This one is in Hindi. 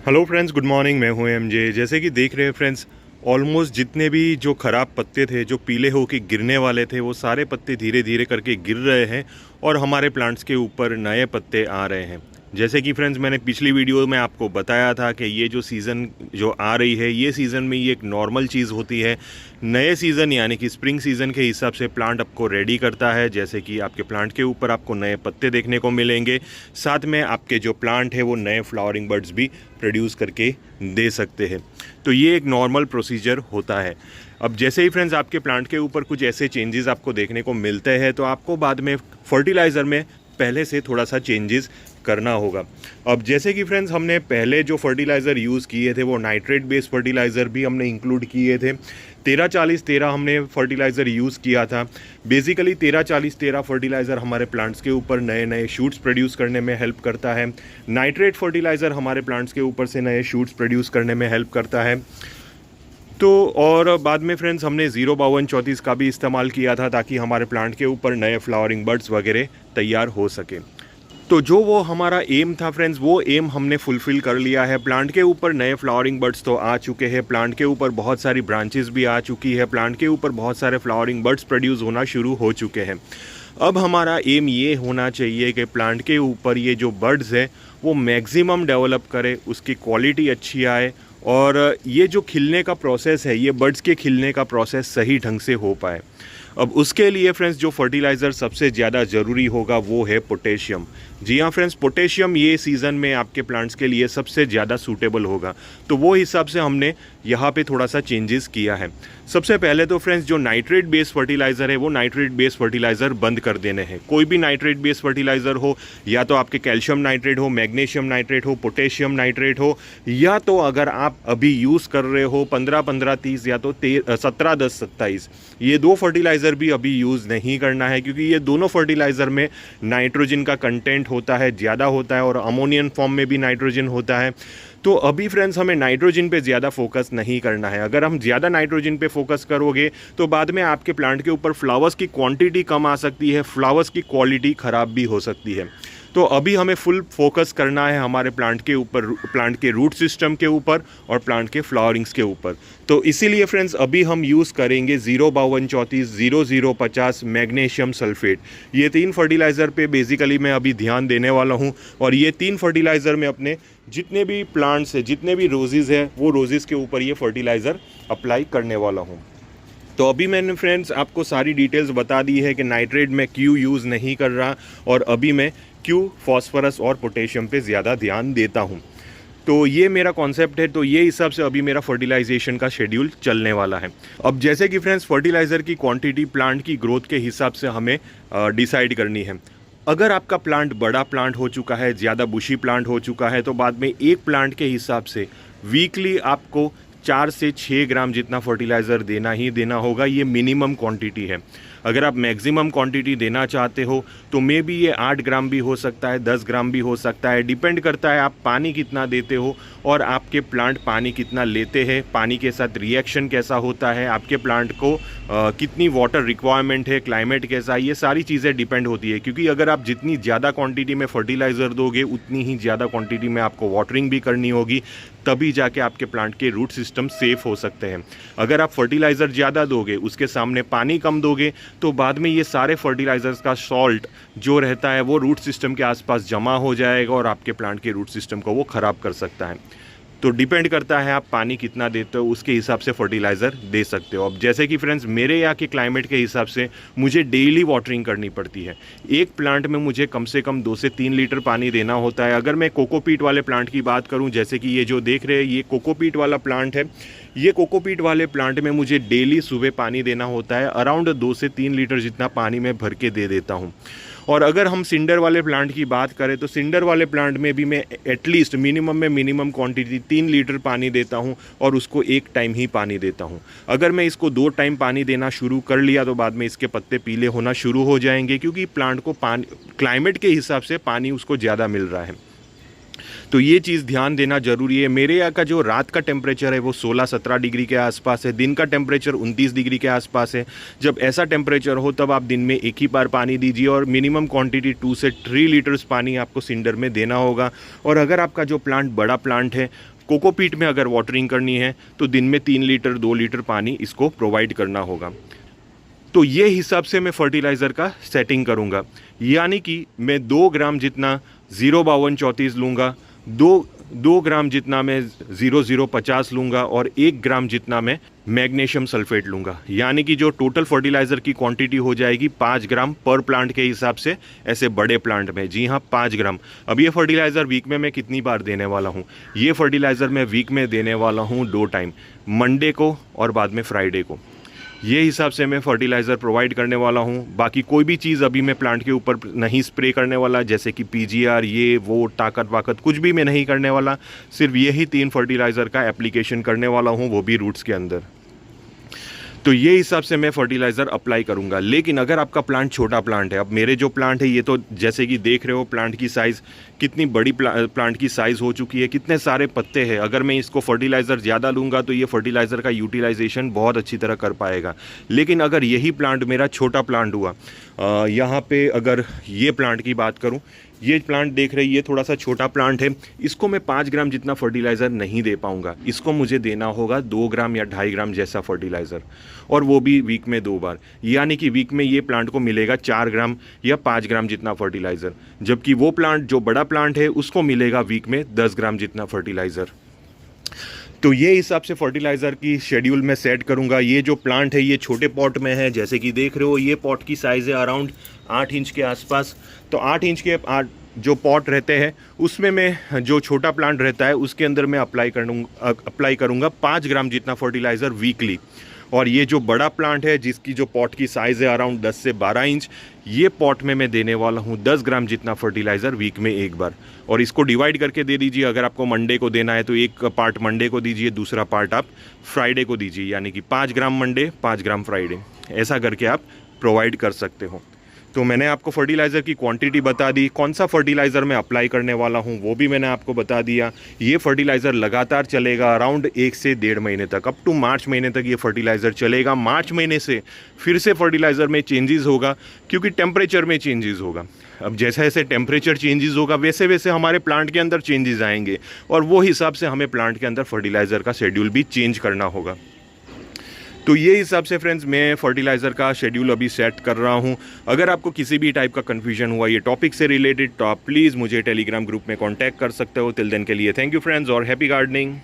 Hello friends, good morning. मैं हूं एमजे। जैसे कि देख रहे हैं फ्रेंड्स, ऑलमोस्ट जितने भी जो ख़राब पत्ते थे, जो पीले होके गिरने वाले थे, वो सारे पत्ते धीरे धीरे करके गिर रहे हैं और हमारे प्लांट्स के ऊपर नए पत्ते आ रहे हैं। जैसे कि फ्रेंड्स, मैंने पिछली वीडियो में आपको बताया था कि ये जो सीज़न जो आ रही है, ये सीज़न में ये एक नॉर्मल चीज़ होती है। नए सीज़न यानी कि स्प्रिंग सीज़न के हिसाब से प्लांट आपको रेडी करता है। जैसे कि आपके प्लांट के ऊपर आपको नए पत्ते देखने को मिलेंगे, साथ में आपके जो प्लांट है वो नए फ्लावरिंग बर्ड्स भी प्रोड्यूस करके दे सकते हैं। तो ये एक नॉर्मल प्रोसीजर होता है। अब जैसे ही फ्रेंड्स आपके प्लांट के ऊपर कुछ ऐसे चेंजेस आपको देखने को मिलते हैं, तो आपको बाद में फर्टिलाइज़र में पहले से थोड़ा सा चेंजेस करना होगा। अब जैसे कि फ्रेंड्स, हमने पहले जो फर्टिलाइज़र यूज़ किए थे वो नाइट्रेट बेस्ड फर्टिलाइज़र भी हमने इंक्लूड किए थे। 13-40-13 हमने फर्टिलाइज़र यूज़ किया था। बेसिकली 13-40-13 फर्टिलाइज़र हमारे प्लांट्स के ऊपर नए नए शूट्स प्रोड्यूस करने में हेल्प करता है। नाइट्रेट फर्टिलाइज़र हमारे प्लांट्स के ऊपर से नए शूट्स प्रोड्यूस करने में हेल्प करता है। तो और बाद में फ्रेंड्स हमने 052-34 का भी इस्तेमाल किया था, ताकि हमारे प्लांट के ऊपर नए फ्लावरिंग बर्ड्स वगैरह तैयार हो सके। तो जो वो हमारा एम था फ्रेंड्स, वो एम हमने फुलफ़िल कर लिया है। प्लांट के ऊपर नए फ्लावरिंग बर्ड्स तो आ चुके हैं, प्लांट के ऊपर बहुत सारी ब्रांचेस भी आ चुकी है, प्लांट के ऊपर बहुत सारे फ्लावरिंग बर्ड्स प्रोड्यूस होना शुरू हो चुके हैं। अब हमारा एम ये होना चाहिए कि प्लांट के ऊपर ये जो बर्ड्स है वो मैक्सिमम डेवलप करे, उसकी क्वालिटी अच्छी आए, और ये जो खिलने का प्रोसेस है, ये बर्ड्स के खिलने का प्रोसेस सही ढंग से हो पाए। अब उसके लिए फ्रेंड्स जो फर्टिलाइज़र सबसे ज़्यादा ज़रूरी होगा वो है पोटेशियम। जी हाँ फ्रेंड्स, पोटेशियम ये सीज़न में आपके प्लांट्स के लिए सबसे ज़्यादा सूटेबल होगा। तो वो हिसाब से हमने यहाँ पे थोड़ा सा चेंजेस किया है। सबसे पहले तो फ्रेंड्स, जो नाइट्रेट बेस्ड फर्टिलाइज़र है वो नाइट्रेट बेस्ड फर्टिलाइज़र बंद कर देने हैं। कोई भी नाइट्रेट बेस्ड फर्टिलाइज़र हो, या तो आपके कैल्शियम नाइट्रेट हो, मैग्नीशियम नाइट्रेट हो, पोटेशियम नाइट्रेट हो, या तो अगर आप अभी यूज़ कर रहे हो 15-15-30 या तो 17-10-27, ये दो फर्टिलाइज़र भी अभी यूज़ नहीं करना है, क्योंकि ये दोनों फर्टिलाइज़र में नाइट्रोजन का कंटेंट होता है, ज़्यादा होता है, और अमोनियन फॉर्म में भी नाइट्रोजन होता है। तो अभी फ्रेंड्स हमें नाइट्रोजन पे ज़्यादा फोकस नहीं करना है। अगर हम ज़्यादा नाइट्रोजन पे फोकस करोगे तो बाद में आपके प्लांट के ऊपर फ्लावर्स की क्वांटिटी कम आ सकती है, फ्लावर्स की क्वालिटी ख़राब भी हो सकती है। तो अभी हमें फुल फोकस करना है हमारे प्लांट के ऊपर, प्लांट के रूट सिस्टम के ऊपर और प्लांट के फ्लावरिंग्स के ऊपर। तो इसीलिए फ्रेंड्स अभी हम यूज़ करेंगे 052-34, 0050 मैग्नीशियम सल्फेट। ये 3 फर्टिलाइज़र पे बेसिकली मैं अभी ध्यान देने वाला हूँ, और ये 3 फर्टिलाइज़र में अपने जितने भी प्लांट्स है, जितने भी रोजेज़ है, वो रोजेज़ के ऊपर ये फर्टिलाइज़र अप्लाई करने वाला हूँ। तो अभी मैंने फ्रेंड्स आपको सारी डिटेल्स बता दी है कि नाइट्रेट में क्यों यूज़ नहीं कर रहा, और अभी मैं क्यों फॉस्फोरस और पोटेशियम पे ज़्यादा ध्यान देता हूँ। तो ये मेरा कॉन्सेप्ट है। तो ये हिसाब से अभी मेरा फर्टिलाइजेशन का शेड्यूल चलने वाला है। अब जैसे कि फ्रेंड्स फर्टिलाइज़र की क्वांटिटी प्लांट की ग्रोथ के हिसाब से हमें डिसाइड करनी है। अगर आपका प्लांट बड़ा प्लांट हो चुका है, ज़्यादा बुशी प्लांट हो चुका है, तो बाद में एक प्लांट के हिसाब से वीकली आपको 4 से 6 ग्राम जितना फर्टिलाइज़र देना ही देना होगा। ये मिनिमम क्वांटिटी है। अगर आप मैक्सिमम क्वांटिटी देना चाहते हो तो मे बी ये 8 ग्राम भी हो सकता है, 10 ग्राम भी हो सकता है। डिपेंड करता है आप पानी कितना देते हो और आपके प्लांट पानी कितना लेते हैं, पानी के साथ रिएक्शन कैसा होता है, आपके प्लांट को कितनी वाटर रिक्वायरमेंट है, क्लाइमेट कैसा है, ये सारी चीज़ें डिपेंड होती है। क्योंकि अगर आप जितनी ज़्यादा क्वांटिटी में फर्टिलाइज़र दोगे, उतनी ही ज़्यादा क्वांटिटी में आपको वाटरिंग भी करनी होगी, तभी जाके आपके प्लांट के रूट सिस्टम सेफ हो सकते हैं। अगर आप फर्टिलाइज़र ज़्यादा दोगे, उसके सामने पानी कम दोगे, तो बाद में ये सारे फर्टिलाइज़र्स का सॉल्ट जो रहता है वो रूट सिस्टम के आसपास जमा हो जाएगा और आपके प्लांट के रूट सिस्टम को वो ख़राब कर सकता है। तो डिपेंड करता है आप पानी कितना देते हो, उसके हिसाब से फर्टिलाइज़र दे सकते हो। अब जैसे कि फ्रेंड्स मेरे यहाँ के क्लाइमेट के हिसाब से मुझे डेली वाटरिंग करनी पड़ती है। एक प्लांट में मुझे कम से कम 2 से 3 लीटर पानी देना होता है। अगर मैं कोकोपीट वाले प्लांट की बात करूं, जैसे कि ये जो देख रहे हैं ये कोकोपीट वाला प्लांट है, ये कोकोपीट वाले प्लांट में मुझे डेली सुबह पानी देना होता है। अराउंड 2 से 3 लीटर जितना पानी मैं भर के दे देता हूँ। और अगर हम सिंडर वाले प्लांट की बात करें तो सिंडर वाले प्लांट में भी मैं एटलीस्ट मिनिमम क्वांटिटी 3 लीटर पानी देता हूं, और उसको एक टाइम ही पानी देता हूं। अगर मैं इसको 2 टाइम पानी देना शुरू कर लिया तो बाद में इसके पत्ते पीले होना शुरू हो जाएंगे, क्योंकि प्लांट को पानी क्लाइमेट के हिसाब से पानी उसको ज़्यादा मिल रहा है। तो ये चीज़ ध्यान देना ज़रूरी है। मेरे यहाँ का जो रात का टेम्परेचर है वो 16-17 डिग्री के आसपास है, दिन का टेम्परेचर 29 डिग्री के आसपास है। जब ऐसा टेम्परेचर हो तब आप दिन में एक ही बार पानी दीजिए, और मिनिमम क्वांटिटी 2 से 3 लीटर्स पानी आपको सिंडर में देना होगा। और अगर आपका जो प्लांट बड़ा प्लांट है कोकोपीट में अगर वाटरिंग करनी है तो दिन में 3 लीटर 2 लीटर पानी इसको प्रोवाइड करना होगा। तो ये हिसाब से मैं फर्टिलाइज़र का सेटिंग करूँगा, यानी कि मैं 2 ग्राम जितना 05234 लूँगा, 2 ग्राम जितना मैं 0050 लूँगा और 1 ग्राम जितना मैं मैग्नीशियम सल्फेट लूँगा, यानी कि जो टोटल फर्टिलाइज़र की क्वांटिटी हो जाएगी 5 ग्राम पर प्लांट के हिसाब से, ऐसे बड़े प्लांट में। जी हाँ, 5 ग्राम। अब ये फर्टिलाइज़र वीक में मैं कितनी बार देने वाला हूँ? ये फर्टिलाइज़र मैं वीक में देने वाला हूँ 2 टाइम, मंडे को और बाद में फ्राइडे को। ये हिसाब से मैं फर्टिलाइज़र प्रोवाइड करने वाला हूँ। बाकी कोई भी चीज़ अभी मैं प्लांट के ऊपर नहीं स्प्रे करने वाला, जैसे कि पीजीआर, ये वो ताकत वाकत कुछ भी मैं नहीं करने वाला। सिर्फ यही 3 फर्टिलाइज़र का एप्लीकेशन करने वाला हूँ, वो भी रूट्स के अंदर। तो ये हिसाब से मैं फर्टिलाइज़र अप्लाई करूँगा। लेकिन अगर आपका प्लांट छोटा प्लांट है, अब मेरे जो प्लांट है ये तो जैसे कि देख रहे हो प्लांट की साइज़ कितनी बड़ी प्लांट की साइज़ हो चुकी है, कितने सारे पत्ते हैं। अगर मैं इसको फर्टिलाइज़र ज़्यादा लूँगा तो ये फर्टिलाइज़र का यूटिलाइजेशन बहुत अच्छी तरह कर पाएगा। लेकिन अगर यही प्लांट मेरा छोटा प्लांट हुआ, यहाँ पे अगर ये प्लांट की बात करूँ, ये प्लांट देख रही है थोड़ा सा छोटा प्लांट है, इसको मैं 5 ग्राम जितना फर्टिलाइज़र नहीं दे पाऊँगा। इसको मुझे देना होगा 2 ग्राम या 2.5 ग्राम जैसा फर्टिलाइज़र, और वो भी वीक में 2 बार। यानी कि वीक में ये प्लांट को मिलेगा 4 ग्राम या 5 ग्राम जितना फर्टिलाइज़र, जबकि वो प्लांट जो बड़ा प्लांट है उसको मिलेगा वीक में 10 ग्राम जितना फर्टिलाइज़र। तो ये हिसाब से फर्टिलाइज़र की शेड्यूल में सेट करूँगा। ये जो प्लांट है ये छोटे पॉट में है, जैसे कि देख रहे हो ये पॉट की साइज़ है अराउंड 8 इंच के आसपास। तो 8 इंच के जो पॉट रहते हैं उसमें मैं जो छोटा प्लांट रहता है उसके अंदर मैं अप्लाई करूँगा 5 ग्राम जितना फर्टिलाइज़र वीकली। और ये जो बड़ा प्लांट है जिसकी जो पॉट की साइज़ है अराउंड 10 से 12 इंच, ये पॉट में मैं देने वाला हूँ 10 ग्राम जितना फर्टिलाइज़र वीक में 1 बार। और इसको डिवाइड करके दे दीजिए। अगर आपको मंडे को देना है तो एक पार्ट मंडे को दीजिए, दूसरा पार्ट आप फ्राइडे को दीजिए, यानी कि 5 ग्राम मंडे 5 ग्राम फ्राइडे, ऐसा करके आप प्रोवाइड कर सकते हो। तो मैंने आपको फर्टिलाइज़र की क्वांटिटी बता दी, कौन सा फर्टिलाइज़र मैं अप्लाई करने वाला हूँ वो भी मैंने आपको बता दिया। ये फर्टिलाइज़र लगातार चलेगा अराउंड 1 से 1.5 महीने तक, अप टू मार्च महीने तक ये फर्टिलाइज़र चलेगा। मार्च महीने से फिर से फर्टिलाइज़र में चेंजेस होगा, क्योंकि टेम्परेचर में चेंजेस होगा। अब जैसे जैसे टेम्परेचर चेंजेस होगा वैसे वैसे हमारे प्लांट के अंदर चेंजेस आएंगे, और वो हिसाब से हमें प्लांट के अंदर फर्टिलाइज़र का शेड्यूल भी चेंज करना होगा। तो ये हिसाब से फ्रेंड्स मैं फर्टिलाइज़र का शेड्यूल अभी सेट कर रहा हूँ। अगर आपको किसी भी टाइप का कन्फ्यूजन हुआ ये टॉपिक से रिलेटेड तो आप प्लीज़ मुझे टेलीग्राम ग्रुप में कॉन्टैक्ट कर सकते हो। टिल देन के लिए थैंक यू फ्रेंड्स और हैप्पी गार्डनिंग।